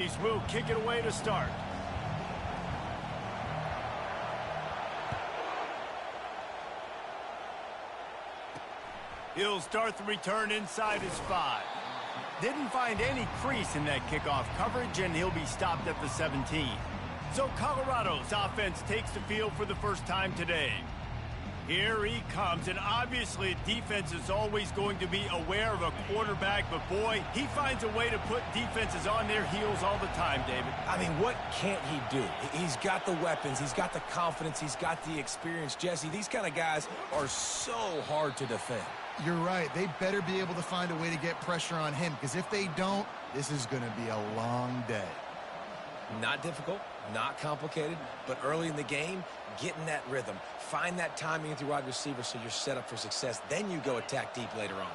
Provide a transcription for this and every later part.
Will kick it away to start. He'll start the return inside his 5. Didn't find any crease in that kickoff coverage, and he'll be stopped at the 17. So Colorado's offense takes the field for the first time today. Here he comes, and obviously defense is always going to be aware of a quarterback, but boy, he finds a way to put defenses on their heels all the time, David. I mean, what can't he do? He's got the weapons, he's got the confidence, he's got the experience. Jesse, these kind of guys are so hard to defend. You're right. They better be able to find a way to get pressure on him, because if they don't, this is going to be a long day. Not difficult, not complicated, but early in the game, get in that rhythm. Find that timing with your wide receiver so you're set up for success. Then you go attack deep later on.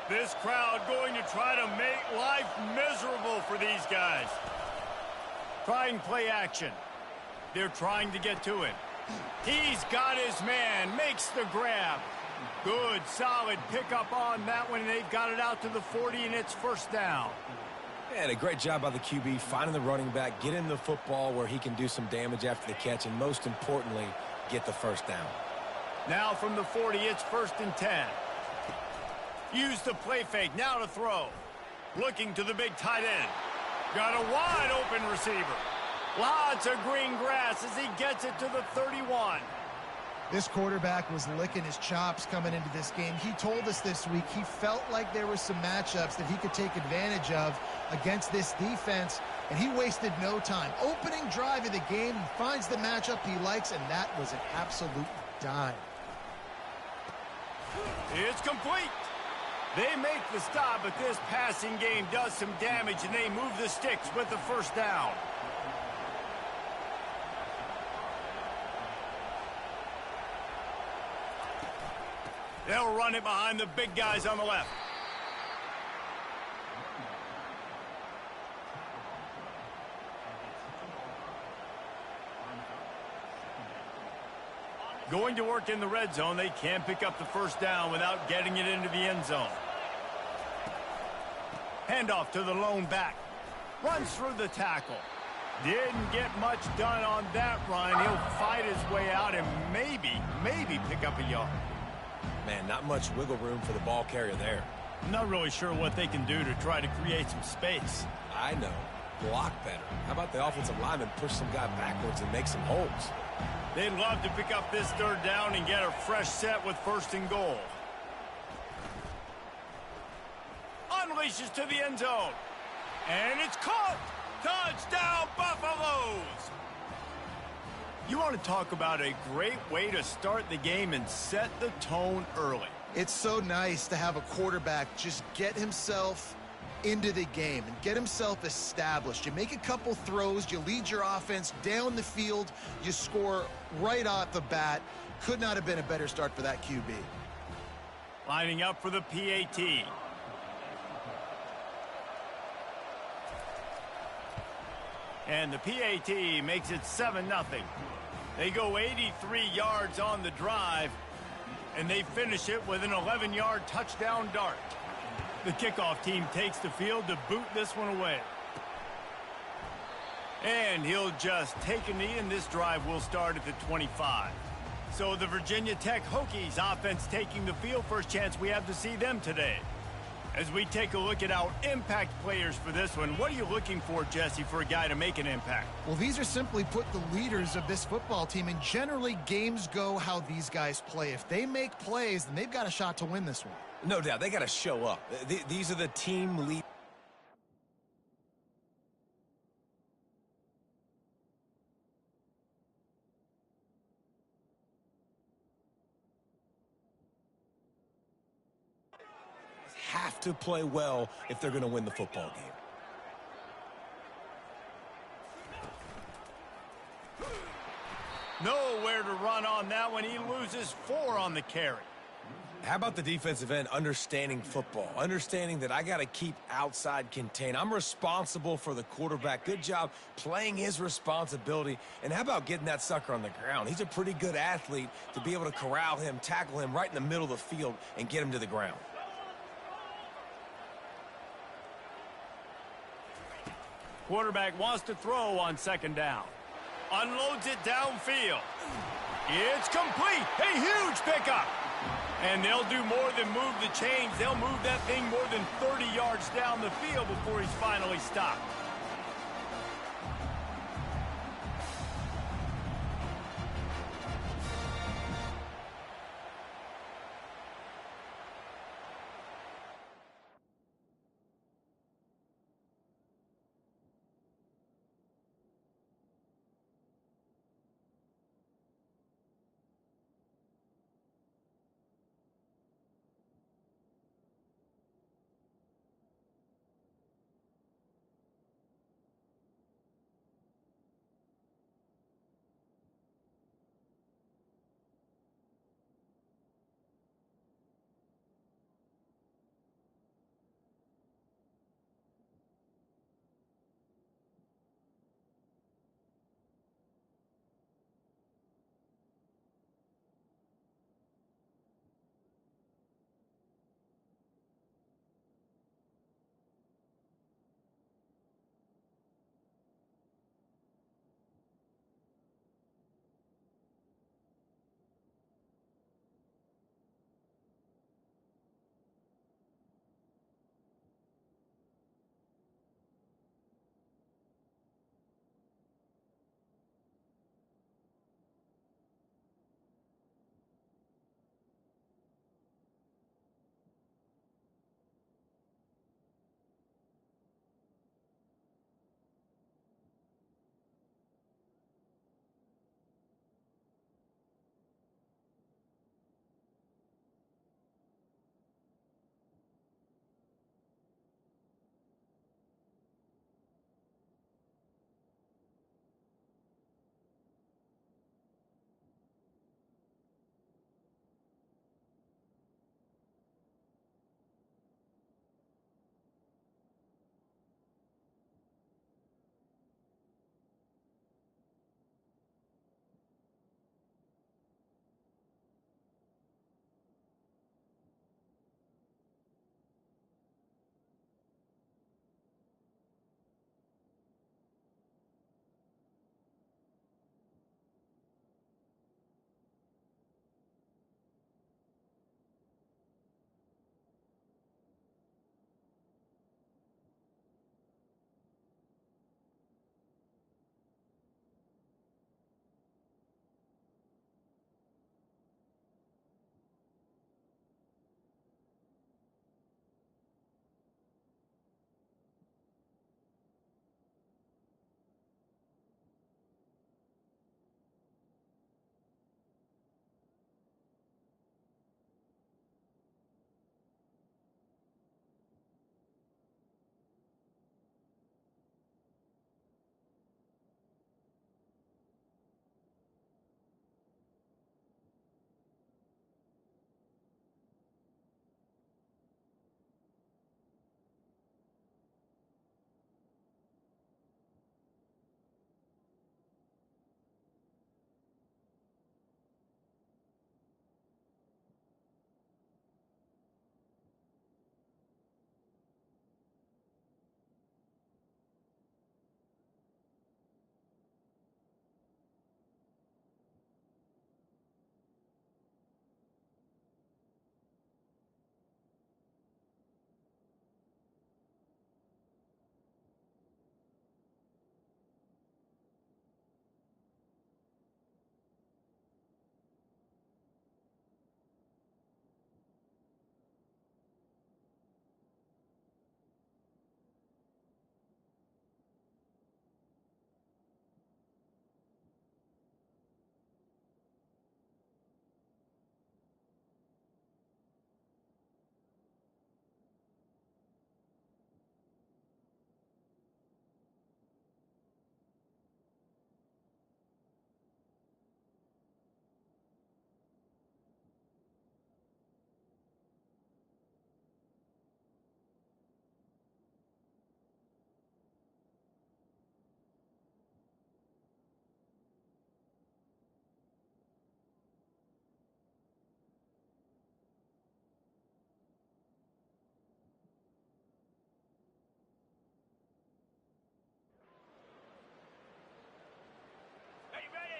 This crowd going to try to make life miserable for these guys. Trying play action. They're trying to get to him. He's got his man, makes the grab. Good, solid pickup on that one, and they've got it out to the 40, and it's first down. And a great job by the QB, finding the running back, get him the football where he can do some damage after the catch, and most importantly, get the first down. Now from the 40, it's 1st and 10. Use the play fake, now to throw. Looking to the big tight end. Got a wide open receiver. Lots of green grass as he gets it to the 31. This quarterback was licking his chops coming into this game. He told us this week he felt like there were some matchups that he could take advantage of against this defense, and he wasted no time. Opening drive of the game, he finds the matchup he likes, and that was an absolute dime. It's complete. They make the stop, but this passing game does some damage, and they move the sticks with the first down. They'll run it behind the big guys on the left. Going to work in the red zone. They can't pick up the first down without getting it into the end zone. Handoff to the lone back. Runs through the tackle. Didn't get much done on that run. He'll fight his way out and maybe pick up a yard. Man, not much wiggle room for the ball carrier there. I'm not really sure what they can do to try to create some space. I know. Block better. How about the offensive lineman push some guy backwards and make some holes? They'd love to pick up this 3rd down and get a fresh set with 1st and goal. Unleashes to the end zone. And it's caught! Touchdown, Buffaloes! You want to talk about a great way to start the game and set the tone early. It's so nice to have a quarterback just get himself into the game and get himself established. You make a couple throws, you lead your offense down the field, you score right off the bat. Could not have been a better start for that QB. Lining up for the PAT. And the PAT makes it 7-0. They go 83 yards on the drive, and they finish it with an 11-yard touchdown dart. The kickoff team takes the field to boot this one away. And he'll just take a knee, and this drive will start at the 25. So the Virginia Tech Hokies offense taking the field. First chance we have to see them today. As we take a look at our impact players for this one, what are you looking for, Jesse, for a guy to make an impact? Well, these are simply put the leaders of this football team, and generally games go how these guys play. If they make plays, then they've got a shot to win this one. No doubt. They got to show up. These are the team leaders. Have to play well if they're going to win the football game. Nowhere to run on that one. He loses 4 on the carry. How about the defensive end understanding football, understanding that I got to keep outside contain. I'm responsible for the quarterback. Good job playing his responsibility. And how about getting that sucker on the ground? He's a pretty good athlete to be able to corral him, tackle him right in the middle of the field, and get him to the ground. Quarterback wants to throw on second down. Unloads it downfield. It's complete. A huge pickup. And they'll do more than move the chains. They'll move that thing more than 30 yards down the field before he's finally stopped.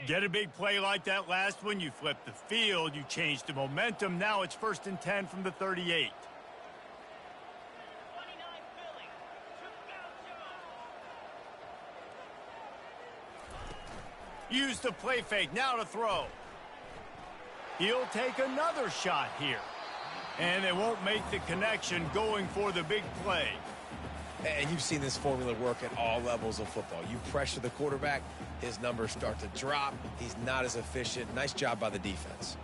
Get a big play like that last one, you flip the field, you change the momentum. Now it's 1st and 10 from the 38. Use the play fake, now to throw. He'll take another shot here. And they won't make the connection going for the big play. And you've seen this formula work at all levels of football. You pressure the quarterback, his numbers start to drop. He's not as efficient. Nice job by the defense.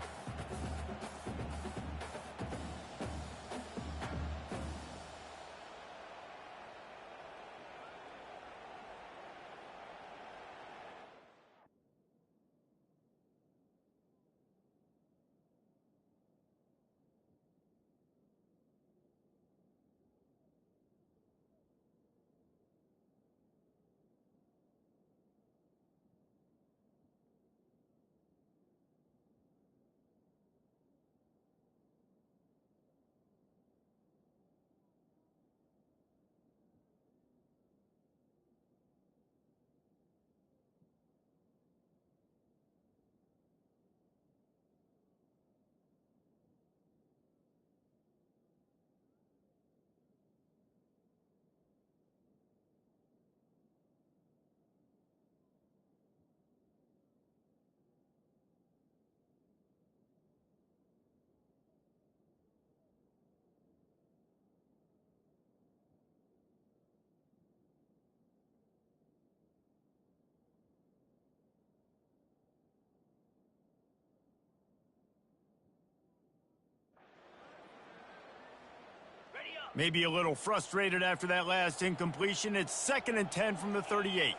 Maybe a little frustrated after that last incompletion. It's 2nd and 10 from the 38.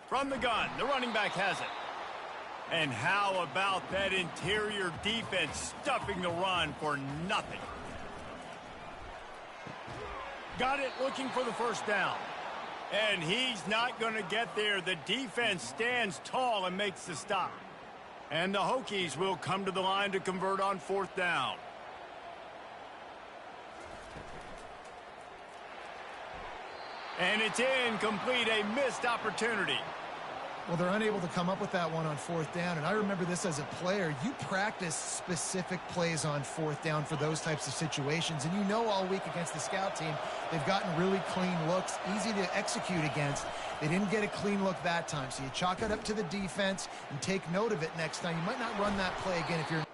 From the gun, the running back has it. And how about that interior defense stuffing the run for nothing? Got it, looking for the 1st down. And he's not going to get there. The defense stands tall and makes the stop. And the Hokies will come to the line to convert on 4th down. And it's incomplete, a missed opportunity. Well, they're unable to come up with that one on 4th down, and I remember this as a player. You practice specific plays on 4th down for those types of situations, and you know all week against the scout team, they've gotten really clean looks, easy to execute against. They didn't get a clean look that time, so you chalk it up to the defense and take note of it next time. You might not run that play again if you're...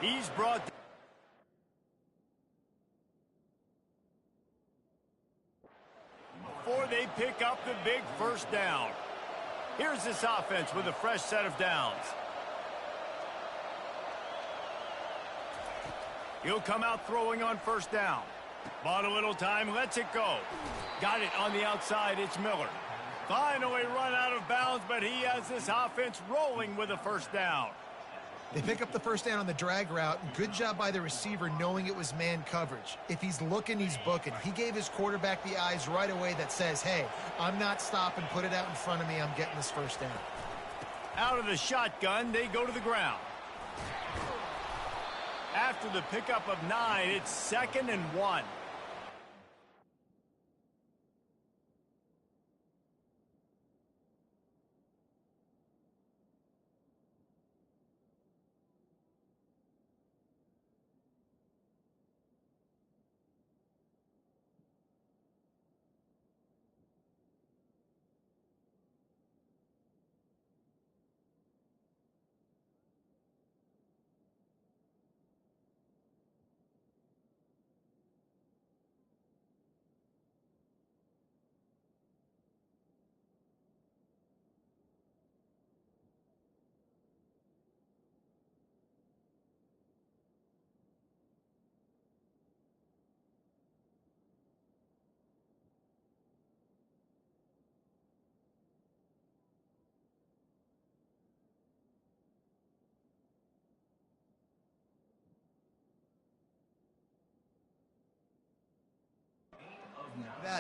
He's brought... Before they pick up the big first down. Here's this offense with a fresh set of downs. He'll come out throwing on first down. Bought a little time, lets it go. Got it on the outside, it's Miller. Finally run out of bounds, but he has this offense rolling with a first down. They pick up the first down on the drag route. Good job by the receiver knowing it was man coverage. If he's looking, he's booking. He gave his quarterback the eyes right away that says, hey, I'm not stopping, put it out in front of me, I'm getting this first down. Out of the shotgun, they go to the ground. After the pickup of 9, it's 2nd and 1.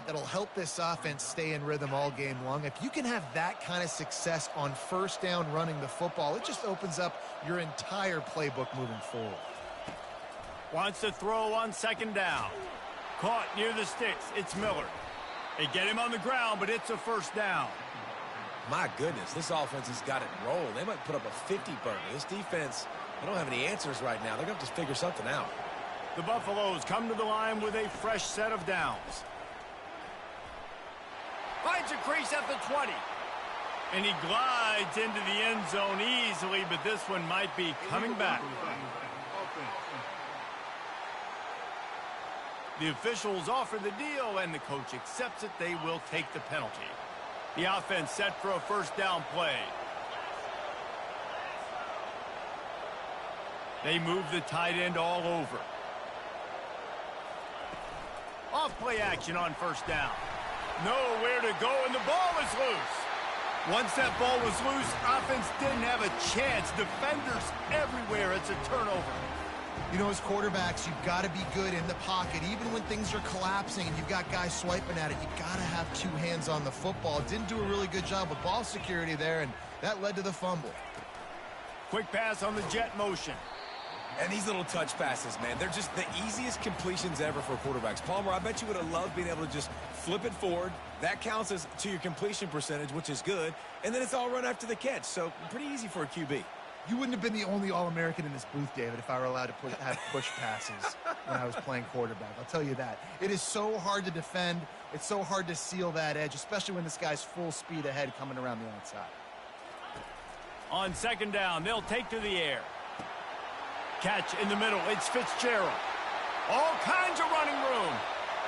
That'll help this offense stay in rhythm all game long. If you can have that kind of success on first down running the football, it just opens up your entire playbook moving forward. Wants to throw on 2nd down. Caught near the sticks. It's Miller. They get him on the ground, but it's a first down. My goodness, this offense has got it rolled. They might put up a 50 burger. This defense, they don't have any answers right now. They're going to have to figure something out. The Buffaloes come to the line with a fresh set of downs. Finds a crease at the 20. And he glides into the end zone easily, but this one might be coming back. The officials offer the deal, and the coach accepts it. They will take the penalty. The offense set for a first down play. They move the tight end all over. Off play action on first down. Nowhere to go, and the ball is loose. Once that ball was loose, offense didn't have a chance. Defenders everywhere. It's a turnover. You know, as quarterbacks, you've got to be good in the pocket. Even when things are collapsing and you've got guys swiping at it, you've got to have 2 hands on the football. Didn't do a really good job with ball security there, and that led to the fumble. Quick pass on the jet motion. And these little touch passes, man, they're just the easiest completions ever for quarterbacks. Palmer, I bet you would have loved being able to just flip it forward. That counts as to your completion percentage, which is good. And then it's all run after the catch. So pretty easy for a QB. You wouldn't have been the only All-American in this booth, David, if I were allowed to have push passes when I was playing quarterback. I'll tell you that. It is so hard to defend. It's so hard to seal that edge, especially when this guy's full speed ahead coming around the outside. On 2nd down, they'll take to the air. Catch in the middle. It's Fitzgerald. All kinds of running room.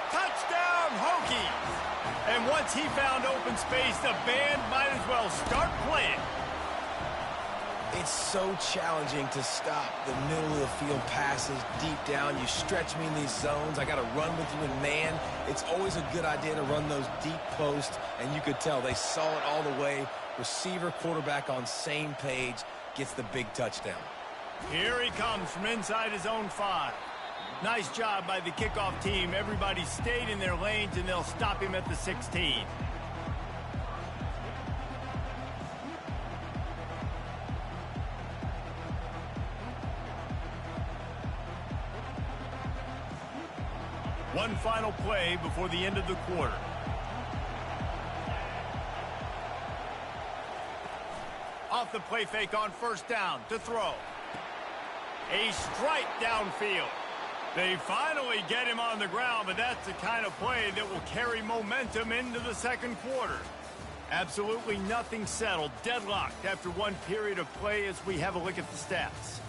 Touchdown, Hokies. And once he found open space, the band might as well start playing. It's so challenging to stop the middle of the field passes deep down. You stretch me in these zones. I got to run with you in man. It's always a good idea to run those deep posts, and you could tell they saw it all the way. Receiver, quarterback on same page, gets the big touchdown. Here he comes from inside his own 5. Nice job by the kickoff team. Everybody stayed in their lanes, and they'll stop him at the 16. One final play before the end of the quarter. Off the play fake on first down to throw. A strike downfield. They finally get him on the ground, but that's the kind of play that will carry momentum into the second quarter. Absolutely nothing settled. Deadlocked after one period of play as we have a look at the stats.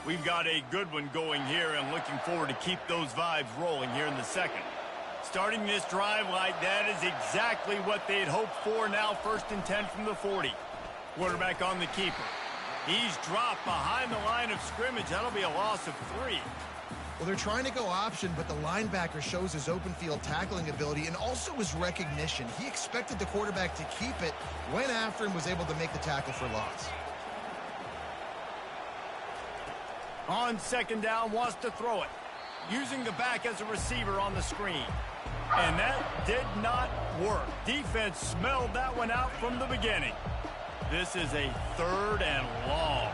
We've got a good one going here and looking forward to keep those vibes rolling here in the second. Starting this drive like that is exactly what they'd hoped for. Now 1st and 10 from the 40. Quarterback on the keeper. He's dropped behind the line of scrimmage. That'll be a loss of 3. Well, they're trying to go option, but the linebacker shows his open field tackling ability and also his recognition. He expected the quarterback to keep it, went after him, was able to make the tackle for loss. On 2nd down, wants to throw it. Using the back as a receiver on the screen. And that did not work. Defense smelled that one out from the beginning. This is a 3rd and long.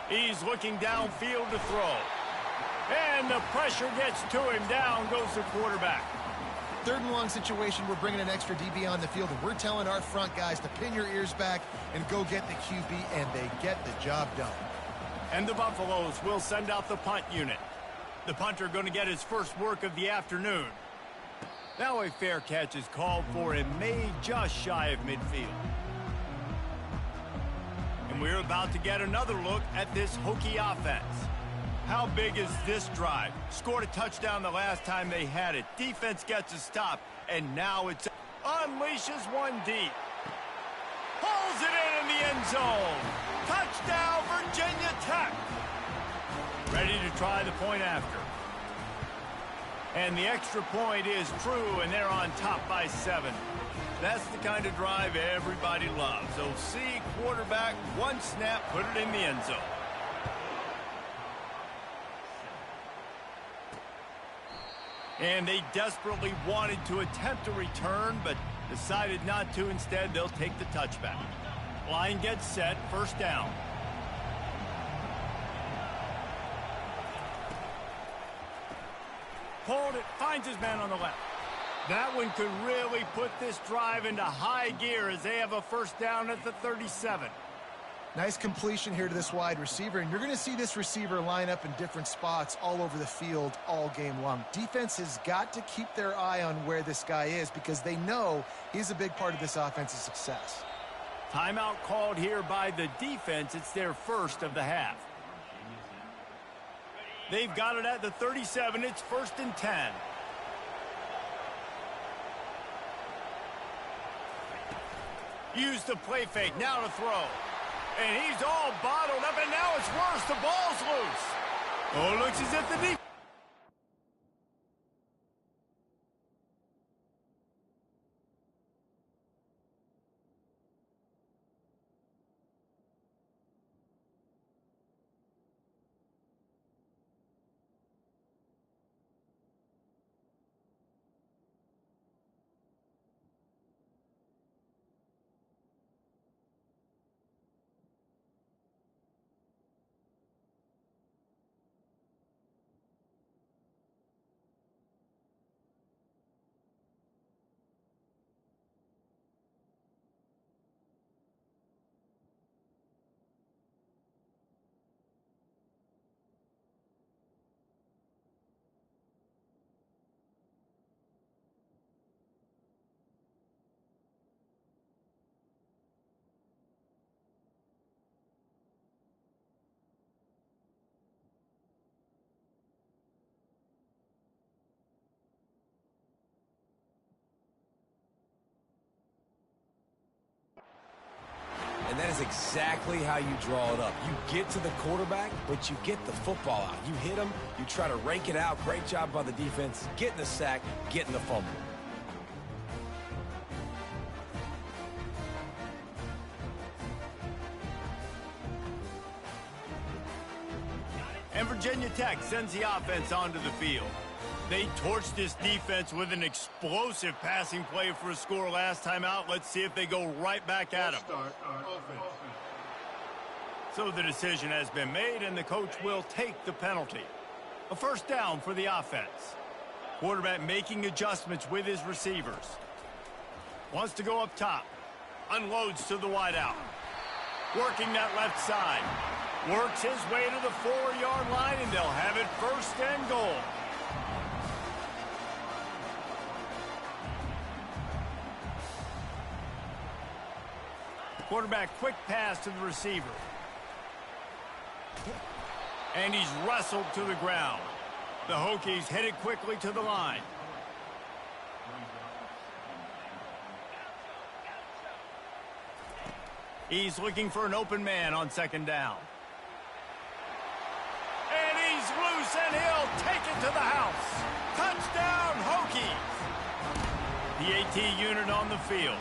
He's looking downfield to throw. And the pressure gets to him. Down goes the quarterback. 3rd and long situation. We're bringing an extra DB on the field, and we're telling our front guys to pin your ears back and go get the QB, and they get the job done. And the Buffaloes will send out the punt unit. The punter going to get his first work of the afternoon. Now a fair catch is called for and made just shy of midfield. And we're about to get another look at this Hokie offense. How big is this drive? Scored a touchdown the last time they had it. Defense gets a stop, and now it's unleashes one deep. Pulls it in the end zone. Touchdown, Virginia Tech. Ready to try the point after. And the extra point is true, and they're on top by 7. That's the kind of drive everybody loves. OC, quarterback, one snap, put it in the end zone. And they desperately wanted to attempt a return, but decided not to. Instead, they'll take the touchback. Line gets set, 1st down. Pulled it, finds his man on the left. That one could really put this drive into high gear as they have a 1st down at the 37. Nice completion here to this wide receiver, and you're going to see this receiver line up in different spots all over the field all game long. Defense has got to keep their eye on where this guy is because they know he's a big part of this offense's success. Timeout called here by the defense. It's their 1st of the half. They've got it at the 37. It's 1st and 10. Use the play fake. Now to throw. And he's all bottled up, and now it's worse. The ball's loose. Oh, it looks as if the defense... And that is exactly how you draw it up. You get to the quarterback, but you get the football out. You hit him, you try to rake it out. Great job by the defense. Getting the sack, getting the fumble. And Virginia Tech sends the offense onto the field. They torched this defense with an explosive passing play for a score last time out. Let's see if they go right back at them. So the decision has been made, and the coach will take the penalty. A 1st down for the offense. Quarterback making adjustments with his receivers. Wants to go up top. Unloads to the wideout. Working that left side. Works his way to the 4-yard line, and they'll have it 1st and goal. Quarterback quick pass to the receiver. And he's wrestled to the ground. The Hokies headed quickly to the line. He's looking for an open man on second down. And he's loose, and he'll take it to the house. Touchdown, Hokies! The AT unit on the field.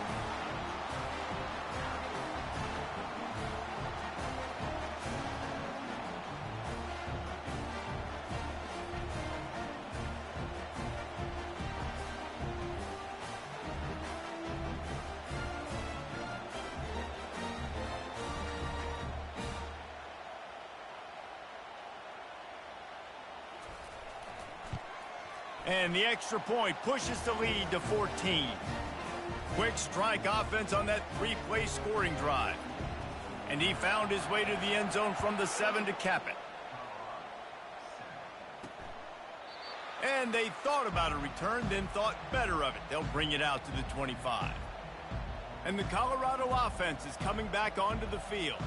And the extra point pushes the lead to 14. Quick strike offense on that three-play scoring drive. And he found his way to the end zone from the 7 to cap it. And they thought about a return, then thought better of it. They'll bring it out to the 25. And the Colorado offense is coming back onto the field.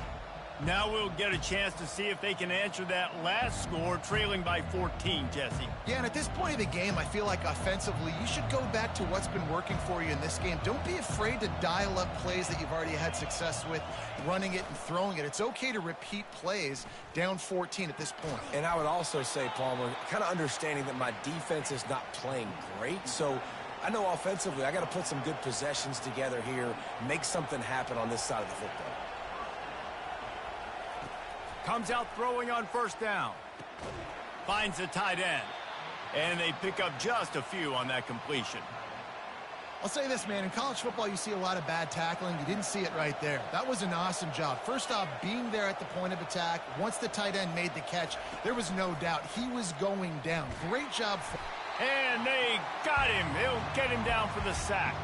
Now we'll get a chance to see if they can answer that last score, trailing by 14, Jesse. Yeah, and at this point of the game, I feel like offensively, you should go back to what's been working for you in this game. Don't be afraid to dial up plays that you've already had success with, running it and throwing it. It's okay to repeat plays down 14 at this point. And I would also say, Palmer, kind of understanding that my defense is not playing great, so I know offensively I got to put some good possessions together here, make something happen on this side of the football. Comes out throwing on first down. Finds the tight end. And they pick up just a few on that completion. I'll say this, man. In college football, you see a lot of bad tackling. You didn't see it right there. That was an awesome job. First off, being there at the point of attack. Once the tight end made the catch, there was no doubt he was going down. Great job. And they got him. He'll get him down for the sack.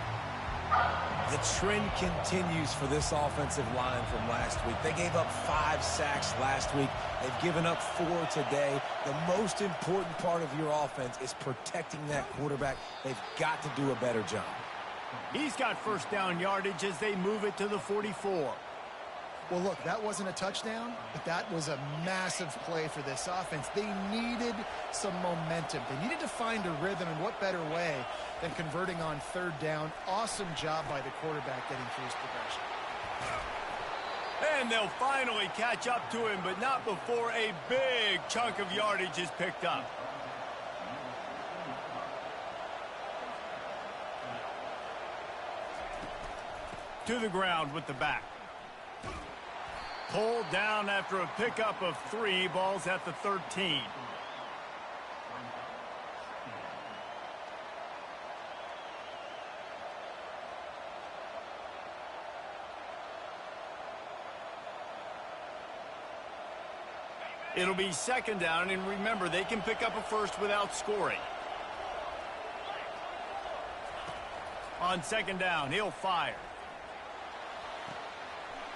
The trend continues for this offensive line from last week. They gave up 5 sacks last week. They've given up 4 today. The most important part of your offense is protecting that quarterback. They've got to do a better job. He's got first down yardage as they move it to the 44. Well, look, that wasn't a touchdown, but that was a massive play for this offense. They needed some momentum. They needed to find a rhythm, and what better way than converting on third down. Awesome job by the quarterback getting through his progression. And they'll finally catch up to him, but not before a big chunk of yardage is picked up. To the ground with the back. Pulled down after a pickup of 3, balls at the 13. It'll be second down, and remember, they can pick up a first without scoring. On second down, he'll fire.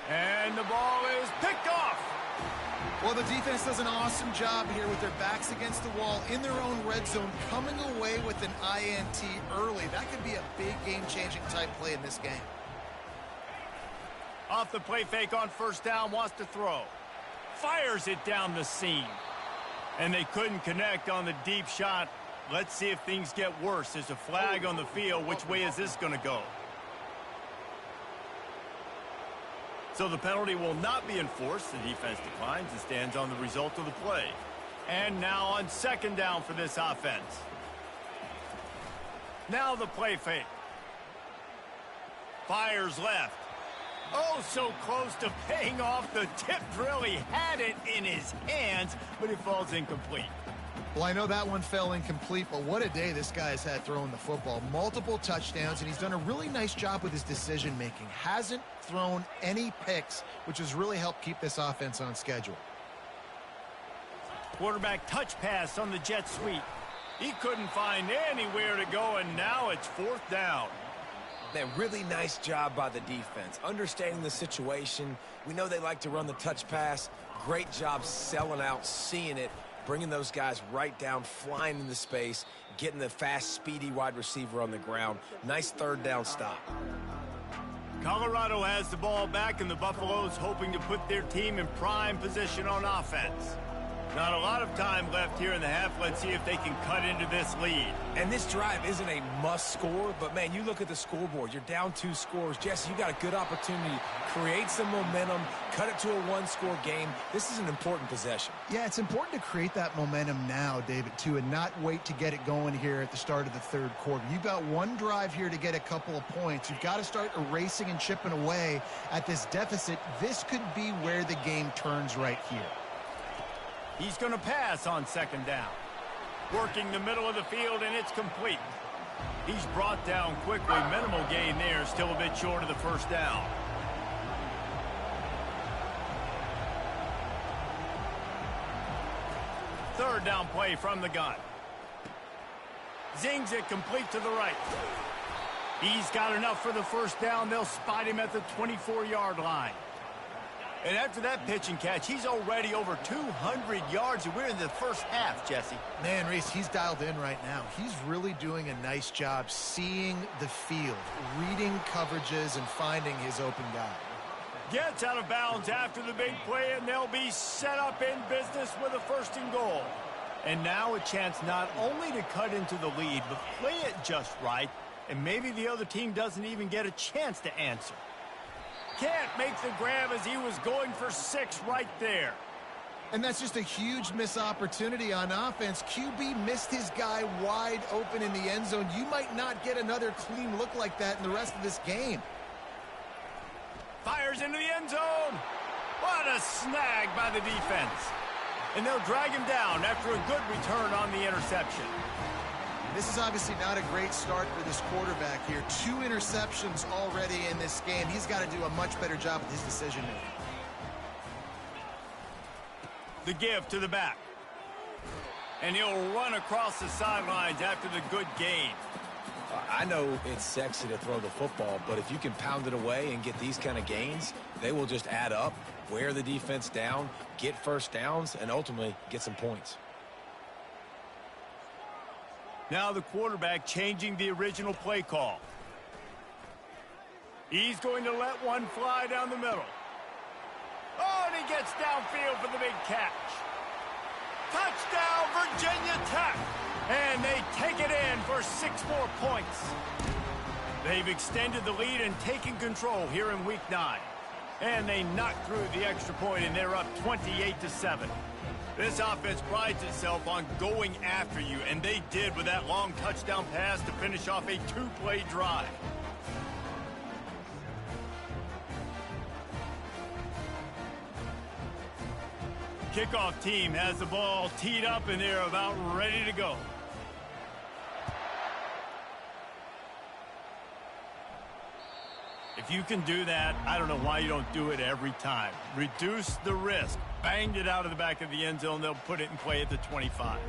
And the ball is picked off. Well, the defense does an awesome job here with their backs against the wall in their own red zone, coming away with an INT early. That could be a big game-changing type play in this game. Off the play fake on first down, wants to throw. Fires it down the seam. And they couldn't connect on the deep shot. Let's see if things get worse. There's a flag on the field. Which way is this going to go? So the penalty will not be enforced. The defense declines and stands on the result of the play. And now on second down for this offense. Now the play fake. Fires left. Oh, so close to paying off the tip drill. He had it in his hands, but it falls incomplete. Well, I know that one fell incomplete, but what a day this guy's had throwing the football. Multiple touchdowns, and he's done a really nice job with his decision-making. Hasn't thrown any picks, which has really helped keep this offense on schedule. Quarterback touch pass on the jet sweep. He couldn't find anywhere to go, and now it's fourth down. Man, really nice job by the defense. Understanding the situation. We know they like to run the touch pass. Great job selling out, seeing it, bringing those guys right down, flying into space, getting the fast, speedy wide receiver on the ground. Nice third down stop. Colorado has the ball back, and the Buffaloes hoping to put their team in prime position on offense. Not a lot of time left here in the half. Let's see if they can cut into this lead. And this drive isn't a must score, but man, you look at the scoreboard, you're down 2 scores. Jesse, you got a good opportunity. Create some momentum, cut it to a 1-score game. This is an important possession. Yeah, it's important to create that momentum now, David, too, and not wait to get it going here at the start of the third quarter. You've got one drive here to get a couple of points. You've got to start erasing and chipping away at this deficit. This could be where the game turns right here. He's going to pass on second down. Working the middle of the field, and it's complete. He's brought down quickly. Minimal gain there, still a bit short of the first down. Third down play from the gun. Zings it complete to the right. He's got enough for the first down. They'll spot him at the 24-yard line. And after that pitch and catch, he's already over 200 yards, and we're in the first half, Jesse. Man, Reese, he's dialed in right now. He's really doing a nice job seeing the field, reading coverages, and finding his open guy. Gets out of bounds after the big play, and they'll be set up in business with a 1st and goal. And now a chance not only to cut into the lead, but play it just right, and maybe the other team doesn't even get a chance to answer. Can't make the grab as he was going for 6 right there. And that's just a huge missed opportunity on offense. QB missed his guy wide open in the end zone. You might not get another clean look like that in the rest of this game. Fires into the end zone. What a snag by the defense. And they'll drag him down after a good return on the interception. This is obviously not a great start for this quarterback here. 2 interceptions already in this game. He's got to do a much better job with his decision-making. The give to the back. And he'll run across the sidelines after the good gain. I know it's sexy to throw the football, but if you can pound it away and get these kind of gains, they will just add up, wear the defense down, get first downs, and ultimately get some points. Now the quarterback changing the original play call. He's going to let one fly down the middle. Oh, and he gets downfield for the big catch. Touchdown, Virginia Tech. And they take it in for 6 more points. They've extended the lead and taken control here in Week 9. And they knock through the extra point, and they're up 28-7. This offense prides itself on going after you, and they did with that long touchdown pass to finish off a 2-play drive. Kickoff team has the ball teed up, and they're about ready to go. If you can do that, I don't know why you don't do it every time. Reduce the risk. Banged it out of the back of the end zone. They'll put it in play at the 25.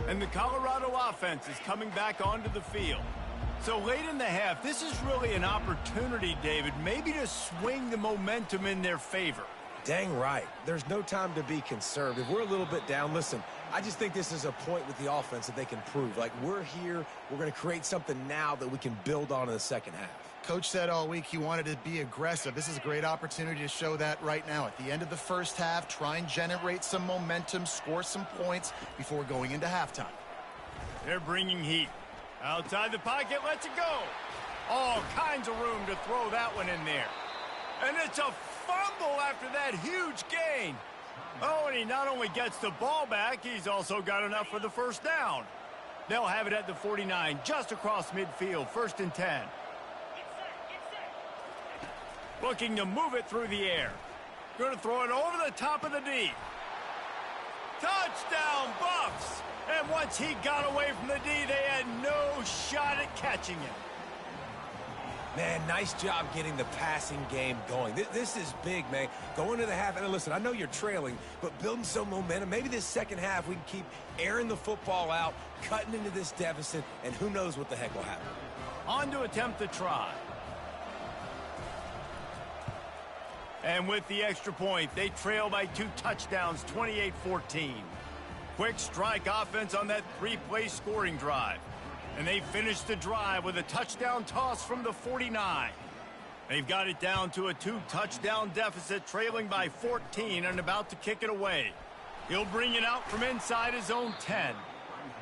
And the Colorado offense is coming back onto the field. So late in the half, this is really an opportunity, David, maybe to swing the momentum in their favor. Dang right. There's no time to be conservative. We're a little bit down. Listen, I just think this is a point with the offense that they can prove. Like, we're here. We're going to create something now that we can build on in the second half. Coach said all week he wanted to be aggressive. This is a great opportunity to show that right now. At the end of the first half, try and generate some momentum, score some points before going into halftime. They're bringing heat. Outside the pocket, lets it go. All kinds of room to throw that one in there. And it's a fumble after that huge gain. Oh, and he not only gets the ball back, he's also got enough for the first down. They'll have it at the 49, just across midfield, 1st and 10. Looking to move it through the air. Going to throw it over the top of the D. Touchdown, Buffs! And once he got away from the D, they had no shot at catching him. Man, nice job getting the passing game going. This is big, man. Going to the half, and listen, I know you're trailing, but building some momentum. Maybe this second half we can keep airing the football out, cutting into this deficit, and who knows what the heck will happen. On to attempt the try. And with the extra point, they trail by 2 touchdowns, 28-14. Quick strike offense on that 3-play scoring drive. And they finish the drive with a touchdown toss from the 49. They've got it down to a 2-touchdown deficit, trailing by 14 and about to kick it away. He'll bring it out from inside his own 10.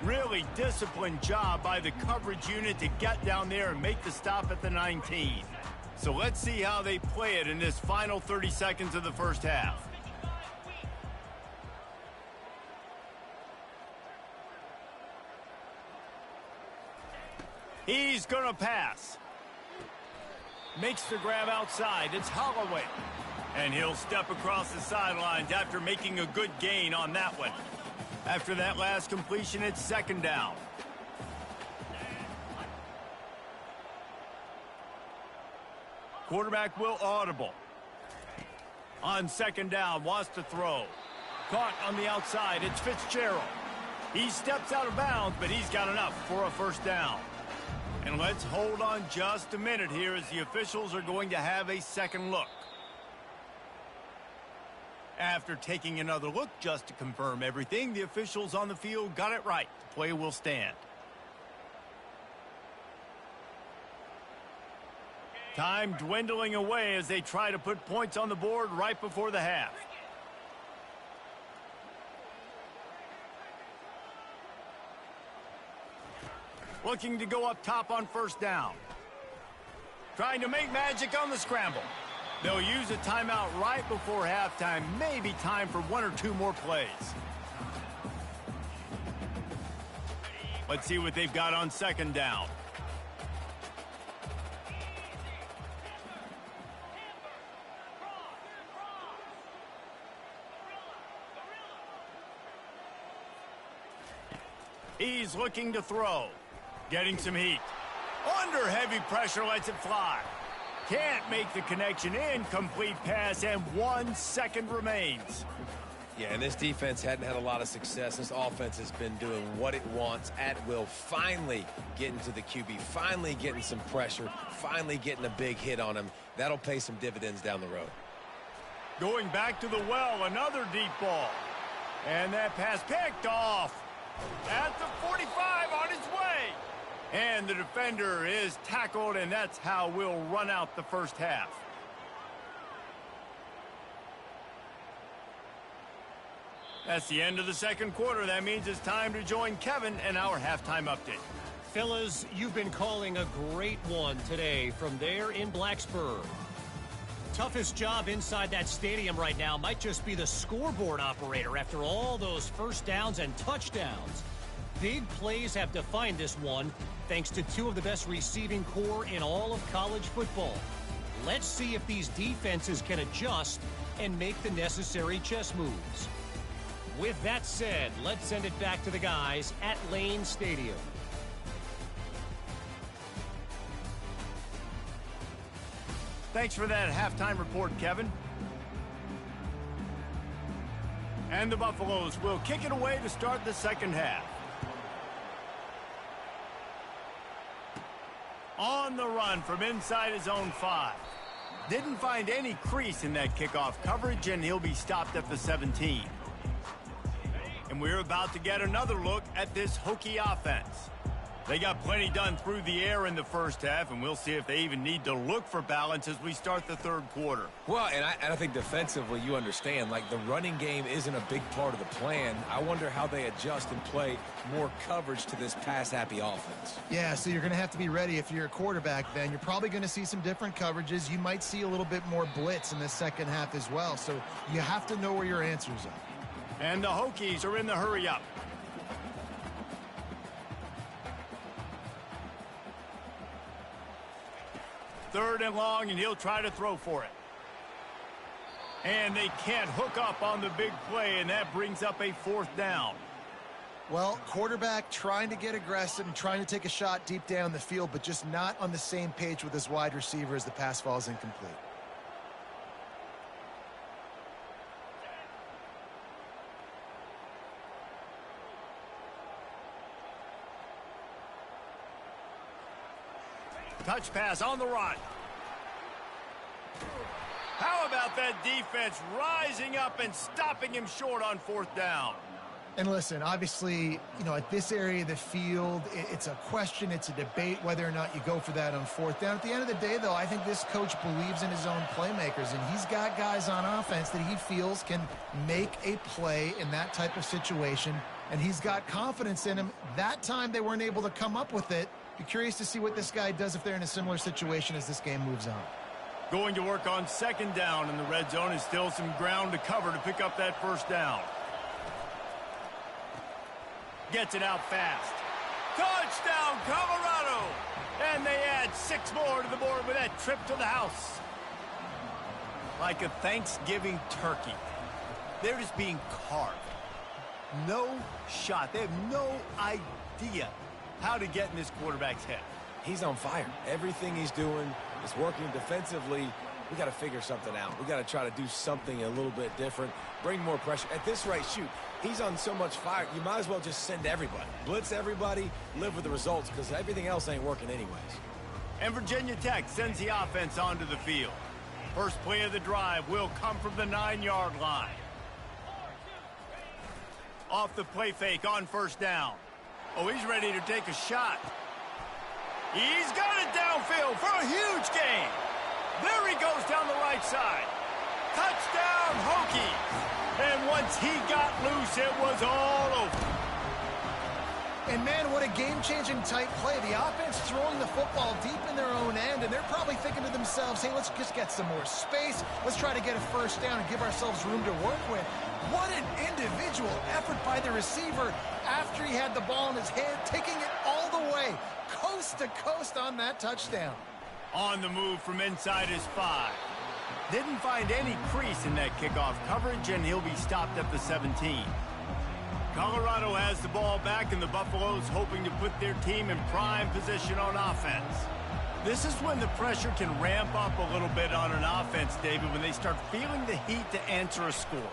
Really disciplined job by the coverage unit to get down there and make the stop at the 19. So let's see how they play it in this final 30 seconds of the first half. He's going to pass. Makes the grab outside. It's Holloway. And he'll step across the sidelines after making a good gain on that one. After that last completion, it's second down. Quarterback will audible. On second down, wants to throw. Caught on the outside, it's Fitzgerald. He steps out of bounds, but he's got enough for a first down. And let's hold on just a minute here as the officials are going to have a second look. After taking another look just to confirm everything, the officials on the field got it right. The play will stand. Time dwindling away as they try to put points on the board right before the half. Looking to go up top on first down. Trying to make magic on the scramble. They'll use a timeout right before halftime. Maybe time for one or two more plays. Let's see what they've got on second down. He's looking to throw. Getting some heat. Under heavy pressure, lets it fly. Can't make the connection. Incomplete pass, and 1 second remains. Yeah, and this defense hadn't had a lot of success. This offense has been doing what it wants at will. Finally getting to the QB. Finally getting some pressure. Finally getting a big hit on him. That'll pay some dividends down the road. Going back to the well, another deep ball. And that pass picked off. At the 45 on his way. And the defender is tackled, and that's how we'll run out the first half. That's the end of the second quarter. That means it's time to join Kevin and our halftime update. Fellas, you've been calling a great one today from there in Blacksburg. Toughest job inside that stadium right now might just be the scoreboard operator after all those first downs and touchdowns. Big plays have defined this one, thanks to two of the best receiving core in all of college football. Let's see if these defenses can adjust and make the necessary chess moves. With that said, let's send it back to the guys at Lane Stadium. Thanks for that halftime report, Kevin. And the Buffaloes will kick it away to start the second half. On the run from inside his own 5. Didn't find any crease in that kickoff coverage, and he'll be stopped at the 17. And we're about to get another look at this Hokie offense. They got plenty done through the air in the first half, and we'll see if they even need to look for balance as we start the third quarter. Well, and I think defensively, you understand, like the running game isn't a big part of the plan. I wonder how they adjust and play more coverage to this pass-happy offense. Yeah, so you're going to have to be ready if you're a quarterback then. You're probably going to see some different coverages. You might see a little bit more blitz in the second half as well, so you have to know where your answers are. And the Hokies are in the hurry-up. Third and long, and he'll try to throw for it. And they can't hook up on the big play, and that brings up a fourth down. Well, quarterback trying to get aggressive and trying to take a shot deep down the field, but just not on the same page with his wide receiver as the pass falls incomplete. Touch pass on the run. How about that defense rising up and stopping him short on fourth down? And listen, obviously, at this area of the field, it's a question, it's a debate whether or not you go for that on fourth down. At the end of the day, though, I think this coach believes in his own playmakers, and he's got guys on offense that he feels can make a play in that type of situation, and he's got confidence in him. That time they weren't able to come up with it. Be curious to see what this guy does if they're in a similar situation as this game moves on. Going to work on second down in the red zone is still some ground to cover to pick up that first down. Gets it out fast. Touchdown, Colorado! And they add 6 more to the board with that trip to the house. Like a Thanksgiving turkey, they're just being carved. No shot. They have no idea how to get in this quarterback's head. He's on fire. Everything he's doing is working defensively. We got to figure something out. We got to try to do something a little bit different. Bring more pressure. At this rate, shoot, he's on so much fire, you might as well just send everybody. Blitz everybody, live with the results, because everything else ain't working anyways. And Virginia Tech sends the offense onto the field. First play of the drive will come from the 9-yard line. Off the play fake on first down. Oh, he's ready to take a shot. He's got it downfield for a huge gain. There he goes down the right side. Touchdown, Hokies. And once he got loose, it was all over. And, man, what a game-changing type play. The offense throwing the football deep in their own end, and they're probably thinking to themselves, hey, let's just get some more space. Let's try to get a first down and give ourselves room to work with. What an individual effort by the receiver after he had the ball in his hand, taking it all the way, coast to coast on that touchdown. On the move from inside his 5. Didn't find any crease in that kickoff coverage, and he'll be stopped at the 17. Colorado has the ball back, and the Buffaloes hoping to put their team in prime position on offense. This is when the pressure can ramp up a little bit on an offense, David, when they start feeling the heat to answer a score.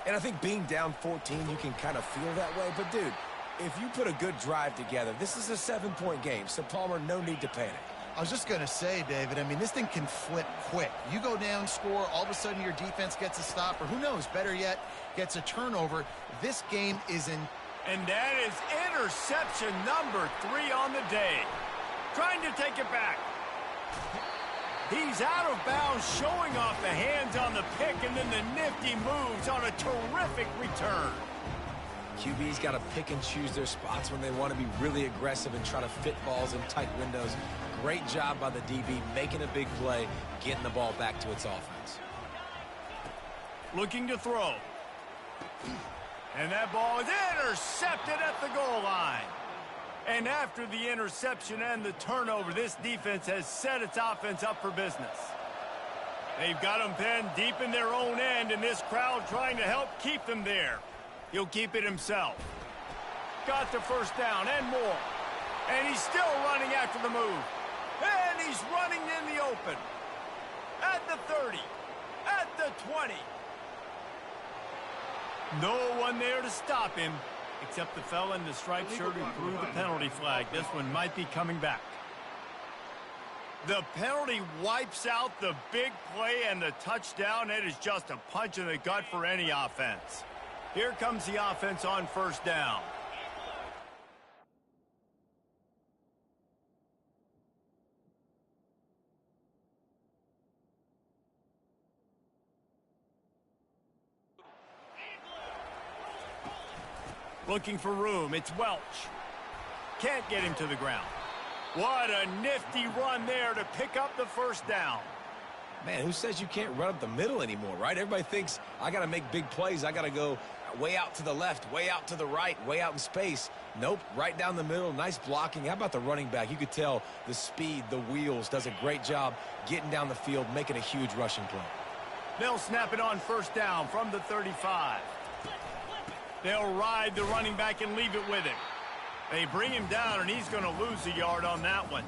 And I think being down 14, you can kind of feel that way. But, dude, if you put a good drive together, this is a 7-point game. So, Palmer, no need to panic. I was just going to say, David, I mean, this thing can flip quick. You go down, score, all of a sudden your defense gets a stop, or who knows, better yet, gets a turnover. This game is in. And that is interception number 3 on the day. Trying to take it back. He's out of bounds, showing off the hands on the pick, and then the nifty moves on a terrific return. QB's got to pick and choose their spots when they want to be really aggressive and try to fit balls in tight windows. Great job by the DB, making a big play, getting the ball back to its offense. Looking to throw. And that ball is intercepted at the goal line. And after the interception and the turnover, this defense has set its offense up for business. They've got them pinned deep in their own end, and this crowd trying to help keep them there. He'll keep it himself. Got the first down and more. And he's still running after the move. And he's running in the open. At the 30. At the 20. No one there to stop him, except the fella in the striped shirt who threw the penalty flag. This one might be coming back. The penalty wipes out the big play and the touchdown. It is just a punch in the gut for any offense. Here comes the offense on first down. Looking for room. It's Welch. Can't get him to the ground. What a nifty run there to pick up the first down. Man, who says you can't run up the middle anymore, right? Everybody thinks I got to make big plays. I got to go way out to the left, way out to the right, way out in space. Nope, right down the middle. Nice blocking. How about the running back? You could tell the speed, the wheels, does a great job getting down the field, making a huge rushing play. They'll snap it on first down from the 35. They'll ride the running back and leave it with him. They bring him down, and he's going to lose a yard on that one.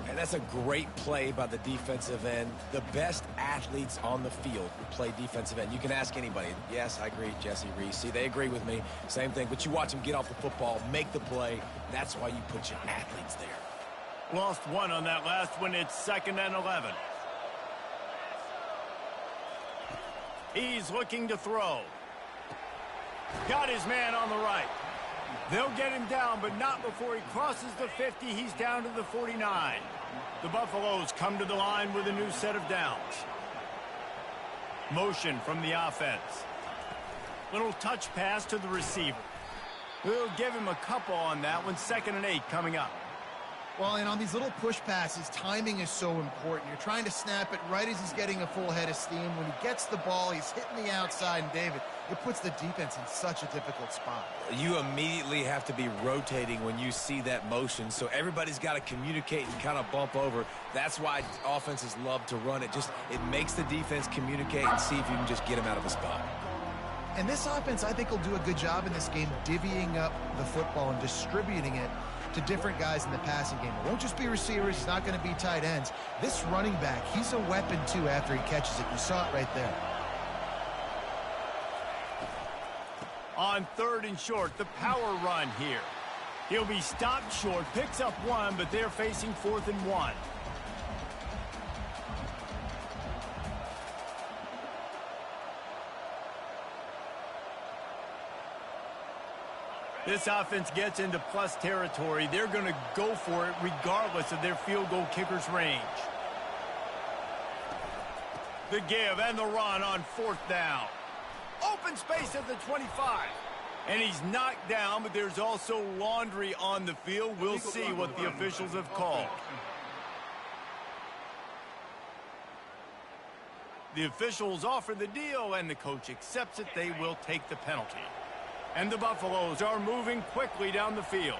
And that's a great play by the defensive end. The best athletes on the field play defensive end. You can ask anybody. Yes, I agree, Jesse Reese. See, they agree with me. Same thing. But you watch them get off the football, make the play. That's why you put your athletes there. Lost one on that last one. It's 2nd and 11. He's looking to throw. Got his man on the right. They'll get him down, but not before he crosses the 50. He's down to the 49. The Buffaloes come to the line with a new set of downs. Motion from the offense. Little touch pass to the receiver. We'll give him a couple on that one. 2nd and 8 coming up. Well, and on these little push passes, timing is so important. You're trying to snap it right as he's getting a full head of steam. When he gets the ball, he's hitting the outside, and David, it puts the defense in such a difficult spot. You immediately have to be rotating when you see that motion, so everybody's got to communicate and kind of bump over. That's why offenses love to run it. It makes the defense communicate and see if you can just get him out of a spot. And this offense, I think, will do a good job in this game divvying up the football and distributing it to different guys in the passing game. It won't just be receivers. It's not going to be tight ends. This running back, he's a weapon, too, after he catches it. You saw it right there. On 3rd and short, the power run here. He'll be stopped short, picks up 1, but they're facing 4th and 1. This offense gets into plus territory. They're going to go for it regardless of their field goal kicker's range. The give and the run on 4th down. Open space at the 25. And he's knocked down, but there's also laundry on the field. We'll see what the officials have called. The officials offer the deal, and the coach accepts it. They will take the penalty. And the Buffaloes are moving quickly down the field.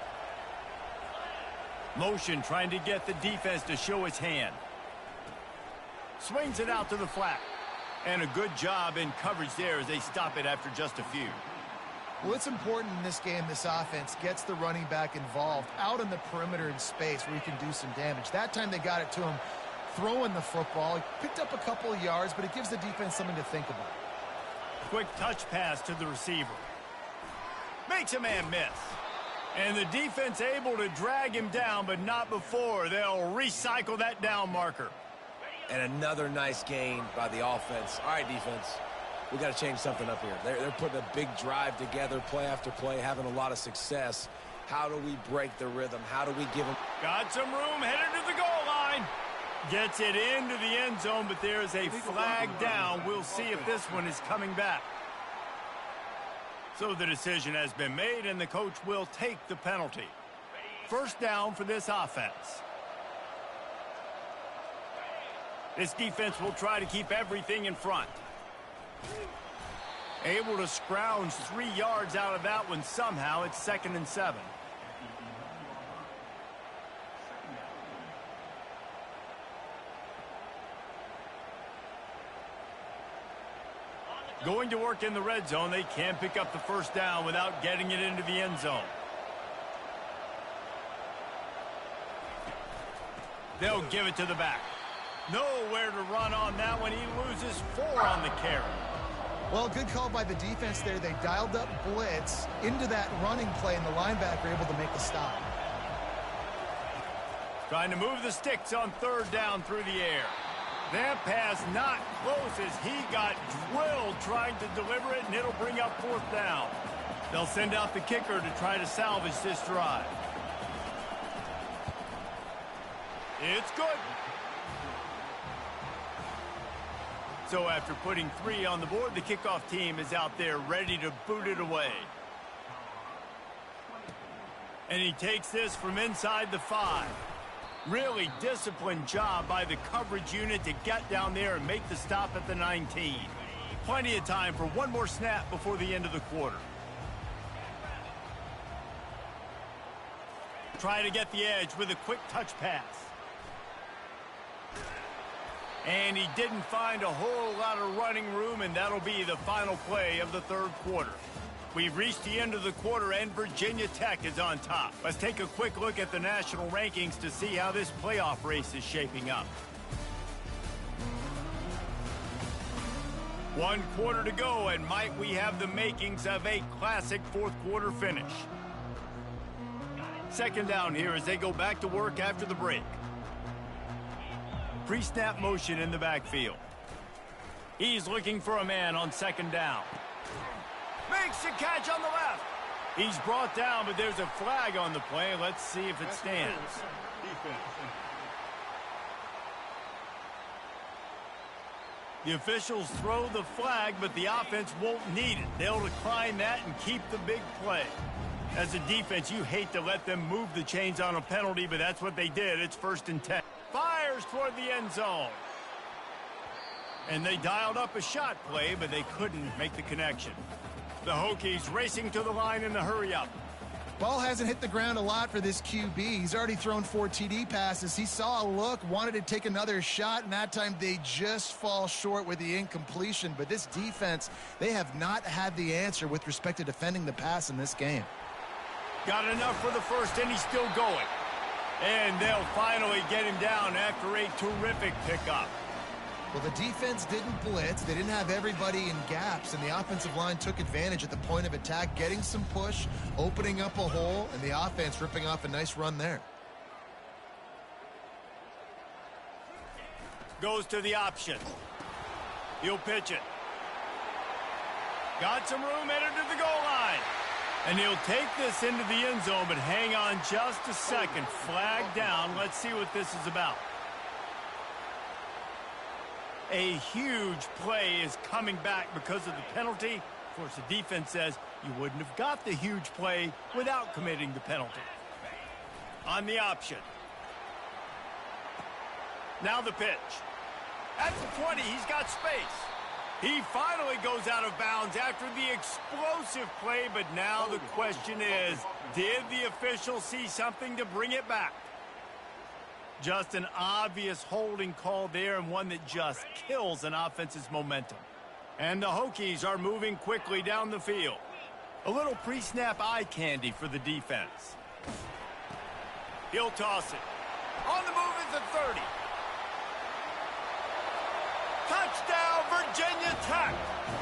Motion trying to get the defense to show its hand. Swings it out to the flat. And a good job in coverage there as they stop it after just a few. Well, it's important in this game this offense gets the running back involved out in the perimeter in space where he can do some damage. That time they got it to him throwing the football. He picked up a couple of yards, but it gives the defense something to think about. Quick touch pass to the receiver. Makes a man miss. And the defense able to drag him down, but not before. They'll recycle that down marker. And another nice gain by the offense. All right, defense, we got to change something up here. They're putting a big drive together, play after play, having a lot of success. How do we break the rhythm? How do we give them... Got some room, headed to the goal line. Gets it into the end zone, but there's a flag down. We'll see if this one is coming back. So the decision has been made, and the coach will take the penalty. 1st down for this offense. This defense will try to keep everything in front. Able to scrounge 3 yards out of that one somehow. It's 2nd and 7. Going to work in the red zone. They can pick up the 1st down without getting it into the end zone. They'll give it to the back. Nowhere to run on that one. He loses 4 on the carry. Well, good call by the defense there. They dialed up blitz into that running play, and the linebacker able to make the stop. Trying to move the sticks on 3rd down through the air. That pass not close as he got drilled trying to deliver it, and it'll bring up 4th down. They'll send out the kicker to try to salvage this drive. It's good. So after putting 3 on the board, the kickoff team is out there ready to boot it away. And he takes this from inside the 5. Really disciplined job by the coverage unit to get down there and make the stop at the 19. Plenty of time for one more snap before the end of the quarter. Try to get the edge with a quick touch pass. And he didn't find a whole lot of running room, and that'll be the final play of the 3rd quarter. We've reached the end of the quarter, and Virginia Tech is on top. Let's take a quick look at the national rankings to see how this playoff race is shaping up. 1 quarter to go, and might we have the makings of a classic 4th quarter finish. 2nd down here as they go back to work after the break. Pre-snap motion in the backfield. He's looking for a man on 2nd down. Makes the catch on the left. He's brought down, but there's a flag on the play. Let's see if it stands. The officials throw the flag, but the offense won't need it. They'll decline that and keep the big play. As a defense, you hate to let them move the chains on a penalty, but that's what they did. It's 1st and 10. Fires toward the end zone. And they dialed up a shot play, but they couldn't make the connection. The Hokies racing to the line in the hurry-up. Ball hasn't hit the ground a lot for this QB. He's already thrown 4 TD passes. He saw a look, wanted to take another shot, and that time they just fall short with the incompletion. But this defense, they have not had the answer with respect to defending the pass in this game. Got enough for the first, and he's still going. And they'll finally get him down after a terrific pickup. Well, the defense didn't blitz. They didn't have everybody in gaps, and the offensive line took advantage at the point of attack, getting some push, opening up a hole, and the offense ripping off a nice run there. Goes to the option. He'll pitch it. Got some room, headed to the goal line. And he'll take this into the end zone, but hang on just a second. Flag down. Let's see what this is about. A huge play is coming back because of the penalty. Of course, the defense says you wouldn't have got the huge play without committing the penalty. On the option. Now the pitch. At the 20, he's got space. He finally goes out of bounds after the explosive play, but now the question is, did the official see something to bring it back? Just an obvious holding call there, and one that just kills an offense's momentum. And the Hokies are moving quickly down the field. A little pre-snap eye candy for the defense. He'll toss it. On the move is the 30. Touchdown, Virginia Tech.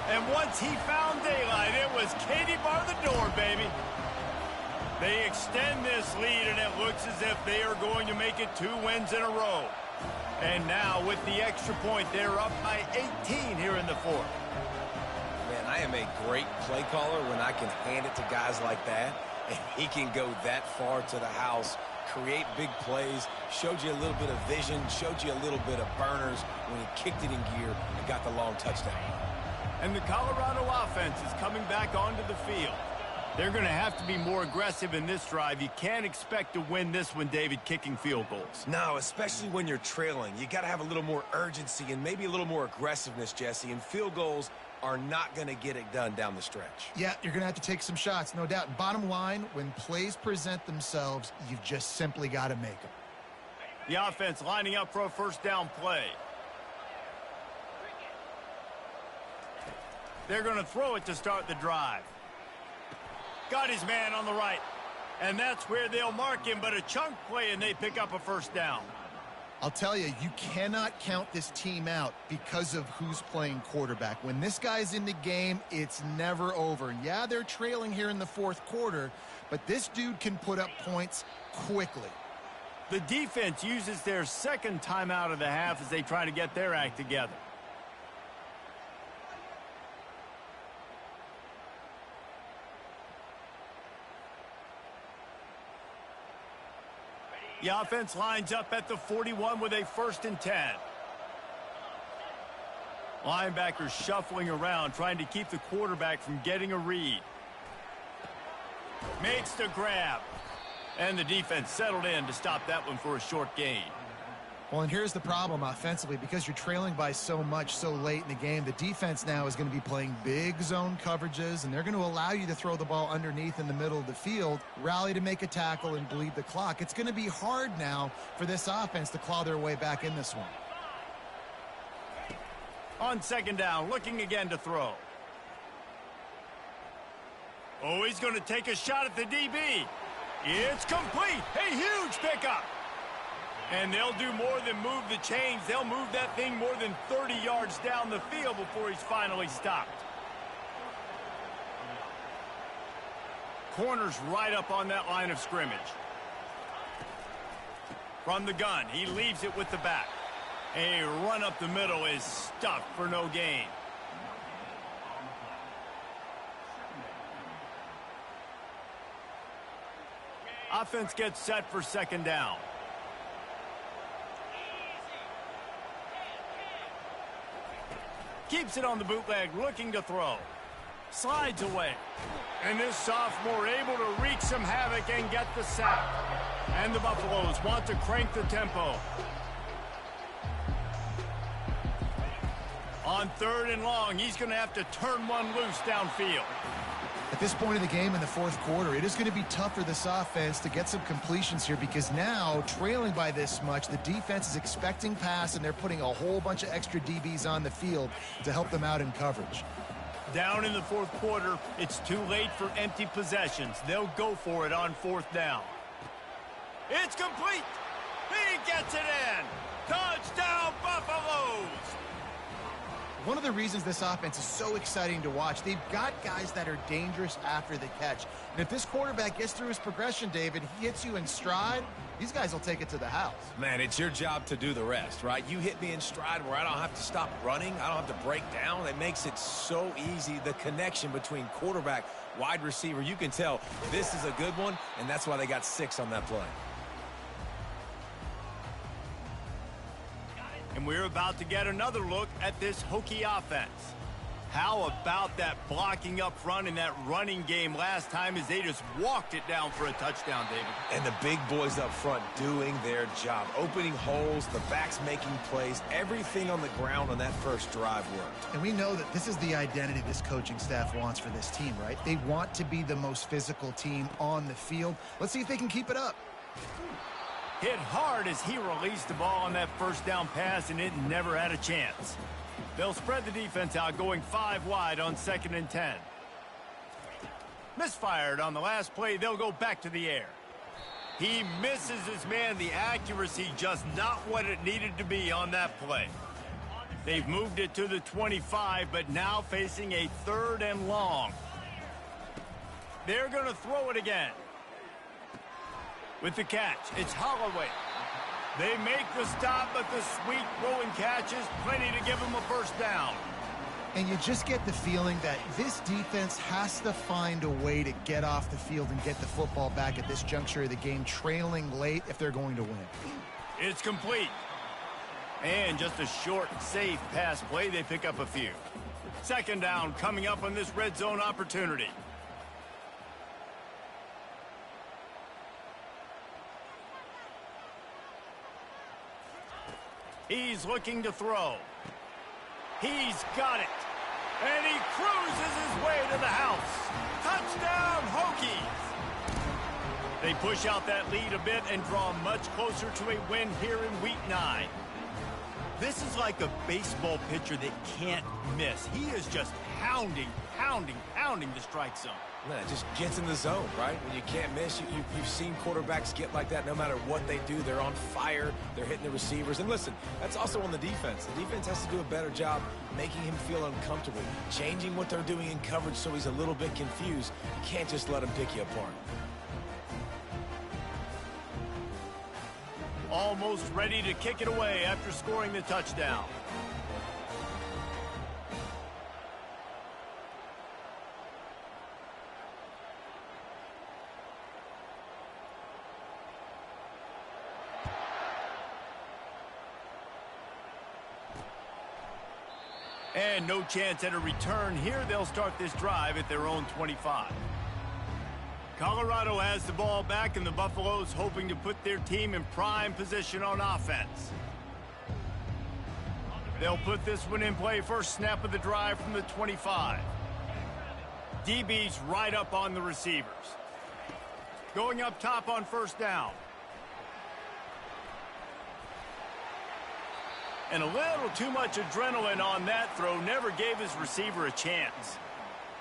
And once he found daylight, it was Katie bar the door, baby. They extend this lead, and it looks as if they are going to make it 2 wins in a row. And now, with the extra point, they're up by 18 here in the 4th. Man, I am a great play caller when I can hand it to guys like that, and he can go that far to the house, create big plays, showed you a little bit of vision, showed you a little bit of burners when he kicked it in gear and got the long touchdown. And the Colorado offense is coming back onto the field. They're going to have to be more aggressive in this drive. You can't expect to win this one, David, kicking field goals. No, especially when you're trailing. You got to have a little more urgency and maybe a little more aggressiveness, Jesse, and field goals are not going to get it done down the stretch. Yeah, you're going to have to take some shots, no doubt. Bottom line, when plays present themselves, you've just simply got to make them. The offense lining up for a first down play. They're going to throw it to start the drive. Got his man on the right. And that's where they'll mark him, but a chunk play, and they pick up a first down. I'll tell you, you cannot count this team out because of who's playing quarterback. When this guy's in the game, it's never over. Yeah, they're trailing here in the 4th quarter, but this dude can put up points quickly. The defense uses their second timeout of the half as they try to get their act together. The offense lines up at the 41 with a 1st and 10. Linebackers shuffling around, trying to keep the quarterback from getting a read. Makes the grab. And the defense settled in to stop that one for a short gain. Well, and here's the problem offensively. Because you're trailing by so much so late in the game, the defense now is going to be playing big zone coverages, and they're going to allow you to throw the ball underneath in the middle of the field, rally to make a tackle, and bleed the clock. It's going to be hard now for this offense to claw their way back in this one. On 2nd down, looking again to throw. Oh, he's going to take a shot at the DB. It's complete. A huge pickup. And they'll do more than move the chains. They'll move that thing more than 30 yards down the field before he's finally stopped. Corner's right up on that line of scrimmage. From the gun, he leaves it with the back. A run up the middle is stuffed for no gain. Offense gets set for second down. Keeps it on the bootleg, looking to throw. Slides away. And this sophomore able to wreak some havoc and get the sack. And the Buffaloes want to crank the tempo. On 3rd and long, he's going to have to turn one loose downfield. At this point in the game in the fourth quarter, it is going to be tough for this offense to get some completions here because now, trailing by this much, the defense is expecting pass, and they're putting a whole bunch of extra DBs on the field to help them out in coverage. Down in the fourth quarter, it's too late for empty possessions. They'll go for it on 4th down. It's complete. He gets it in. Touchdown, Buffaloes. One of the reasons this offense is so exciting to watch, they've got guys that are dangerous after the catch. And if this quarterback gets through his progression, David, he hits you in stride, these guys will take it to the house. Man, it's your job to do the rest, right? You hit me in stride where I don't have to stop running. I don't have to break down. It makes it so easy. The connection between quarterback, wide receiver, you can tell this is a good one, and that's why they got 6 on that play. And we're about to get another look at this Hokie offense. How about that blocking up front in that running game last time as they just walked it down for a touchdown, David? And the big boys up front doing their job, opening holes, the backs making plays, everything on the ground on that first drive worked. And we know that this is the identity this coaching staff wants for this team, right? They want to be the most physical team on the field. Let's see if they can keep it up. Hit hard as he released the ball on that first down pass, and it never had a chance. They'll spread the defense out, going 5 wide on 2nd and 10. Misfired on the last play. They'll go back to the air. He misses his man. The accuracy just not what it needed to be on that play. They've moved it to the 25, but now facing a 3rd and long. They're going to throw it again. With the catch, it's Holloway. They make the stop, but the sweet throwing catch is plenty to give them a first down. And you just get the feeling that this defense has to find a way to get off the field and get the football back at this juncture of the game, trailing late if they're going to win. It's complete. And just a short, safe pass play. They pick up a few. 2nd down coming up on this red zone opportunity. He's looking to throw. He's got it. And he cruises his way to the house. Touchdown, Hokies. They push out that lead a bit and draw much closer to a win here in Week 9. This is like a baseball pitcher that can't miss. He is just pounding the strike zone. Man, it just gets in the zone, right? When you can't miss, you've seen quarterbacks get like that no matter what they do. They're on fire. They're hitting the receivers. And listen, that's also on the defense. The defense has to do a better job making him feel uncomfortable, changing what they're doing in coverage so he's a little bit confused. You can't just let him pick you apart. Almost ready to kick it away after scoring the touchdown. And no chance at a return here. They'll start this drive at their own 25. Colorado has the ball back, and the Buffaloes hoping to put their team in prime position on offense. They'll put this one in play. First snap of the drive from the 25. DB's right up on the receivers. Going up top on 1st down. And a little too much adrenaline on that throw. Never gave his receiver a chance.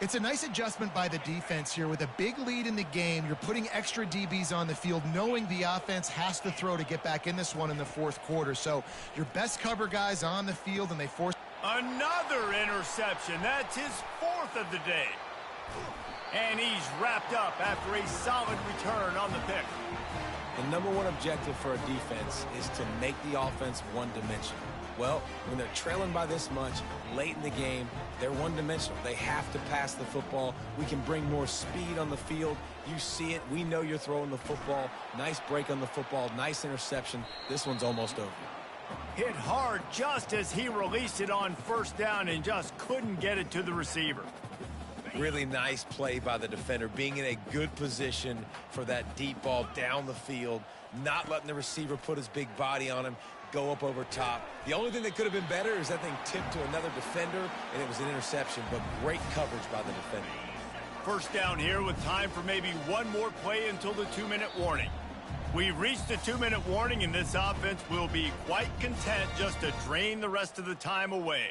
It's a nice adjustment by the defense here. With a big lead in the game, you're putting extra DBs on the field, knowing the offense has to throw to get back in this one in the fourth quarter. So your best cover guys on the field, and they force... Another interception. That's his 4th of the day. And he's wrapped up after a solid return on the pick. The number one objective for a defense is to make the offense one-dimensional. Well, when they're trailing by this much, late in the game, they're one-dimensional. They have to pass the football. We can bring more speed on the field. You see it. We know you're throwing the football. Nice break on the football. Nice interception. This one's almost over. Hit hard just as he released it on first down and just couldn't get it to the receiver. Really nice play by the defender, being in a good position for that deep ball down the field, not letting the receiver put his big body on him, go up over top. The only thing that could have been better is that thing tipped to another defender, and it was an interception, but great coverage by the defender. First down here with time for maybe one more play until the 2-minute warning. We've reached the 2-minute warning, and this offense will be quite content just to drain the rest of the time away.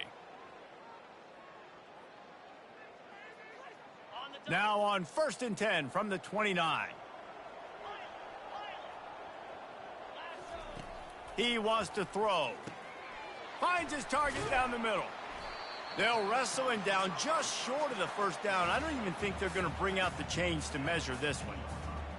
Now on 1st and 10 from the 29. He wants to throw. Finds his target down the middle. They'll wrestle him down just short of the first down. I don't even think they're going to bring out the chains to measure this one.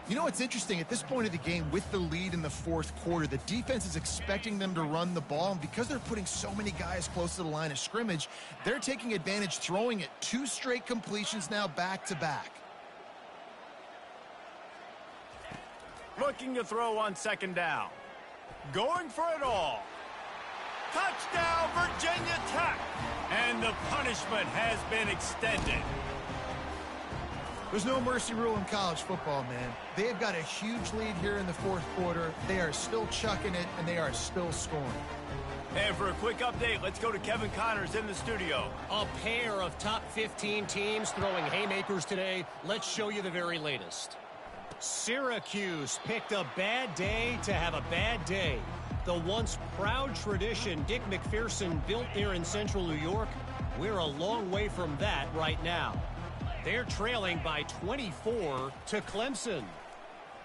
You know, it's interesting. At this point of the game, with the lead in the fourth quarter, the defense is expecting them to run the ball. And because they're putting so many guys close to the line of scrimmage, they're taking advantage, throwing it 2 straight completions now back-to-back. Looking to throw on 2nd down. Going for it all. Touchdown, Virginia Tech. And the punishment has been extended. There's no mercy rule in college football, man. They've got a huge lead here in the fourth quarter. They are still chucking it, and they are still scoring. And for a quick update, let's go to Kevin Connors in the studio. A pair of top 15 teams throwing haymakers today. Let's show you the very latest. Syracuse picked a bad day to have a bad day. The once proud tradition Dick McPherson built there in central New York, we're a long way from that right now. They're trailing by 24 to Clemson.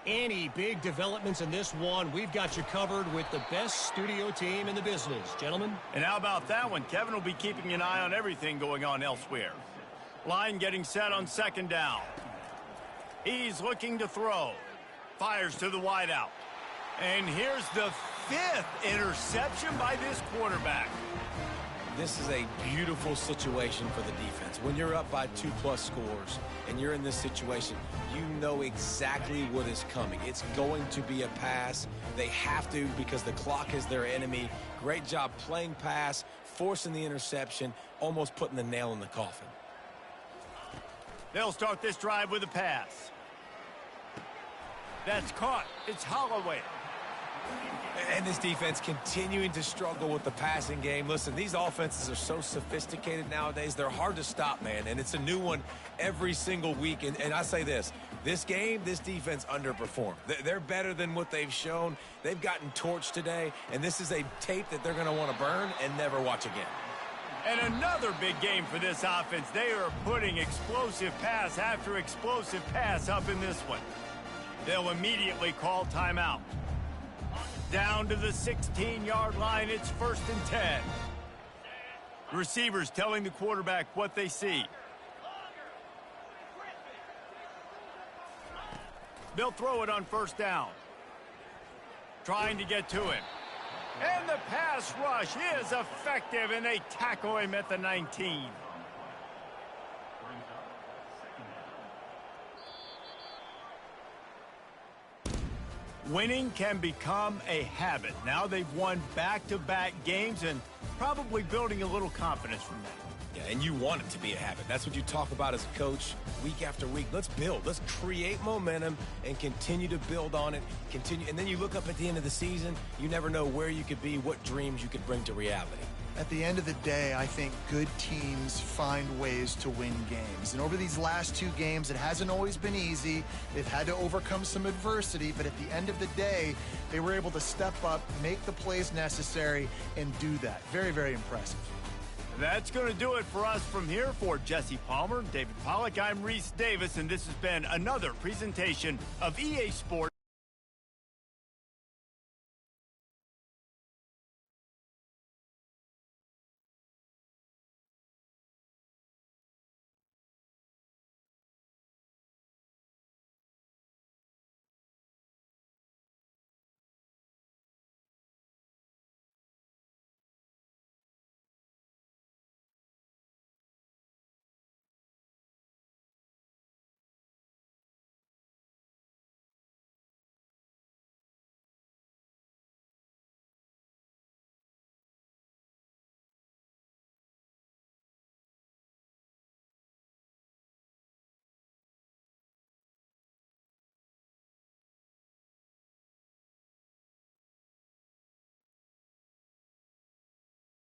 Any big developments in this one, we've got you covered with the best studio team in the business, gentlemen. And how about that one? Kevin will be keeping an eye on everything going on elsewhere. Line getting set on 2nd down. He's looking to throw. Fires to the wideout. And here's the 5th interception by this quarterback. This is a beautiful situation for the defense. When you're up by 2+ scores and you're in this situation, you know exactly what is coming. It's going to be a pass. They have to because the clock is their enemy. Great job playing pass, forcing the interception, almost putting the nail in the coffin. They'll start this drive with a pass. That's caught. It's Holloway. And this defense continuing to struggle with the passing game. Listen, these offenses are so sophisticated nowadays. They're hard to stop, man. And it's a new one every single week. And I say this game, this defense underperformed. They're better than what they've shown. They've gotten torched today. And this is a tape that they're going to want to burn and never watch again. And another big game for this offense. They are putting explosive pass after explosive pass up in this one. They'll immediately call timeout. Down to the 16-yard line, it's 1st and 10. The receivers telling the quarterback what they see. They'll throw it on 1st down. Trying to get to him. And the pass rush is effective, and they tackle him at the 19. Winning can become a habit. Now they've won back-to-back games and probably building a little confidence from that. Yeah, and you want it to be a habit. That's what you talk about as a coach week after week. Let's build. Let's create momentum and continue to build on it. And then you look up at the end of the season, you never know where you could be, what dreams you could bring to reality. At the end of the day, I think good teams find ways to win games. And over these last 2 games, it hasn't always been easy. They've had to overcome some adversity, but at the end of the day, they were able to step up, make the plays necessary, and do that. Very, very impressive. That's going to do it for us from here. For Jesse Palmer, David Pollack, I'm Reese Davis, and this has been another presentation of EA Sports.